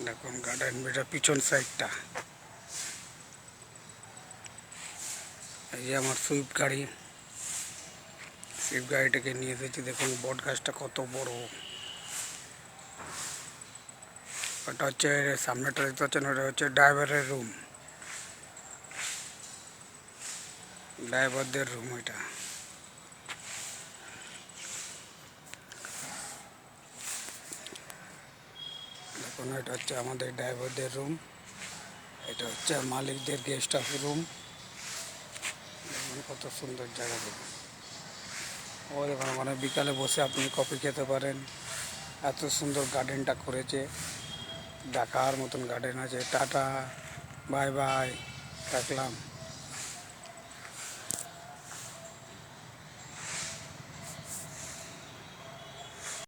দেখুন গার্ডেন এটা পিছন সাইডটা। এই যে আমার সুইফট গাড়িটাকে নিয়ে এসেছি। দেখুন বট গাছটা কত বড়। ওটা হচ্ছে সামনেটা দেখতে পাচ্ছেন, ওটা হচ্ছে ড্রাইভারের রুম, ড্রাইভারদের রুম এটা। দেখুন এটা হচ্ছে আমাদের ড্রাইভারদের রুম, এটা হচ্ছে মালিকদের গেস্ট হাউস রুম। দেখুন কত সুন্দর জায়গা। দেখুন ও দেখুন, মানে বিকালে বসে আপনি কফি খেতে পারেন। এত সুন্দর গার্ডেনটা করেছে, দেখার মতন গার্ডেন আছে। টাটা, বাই বাই, রাখলাম।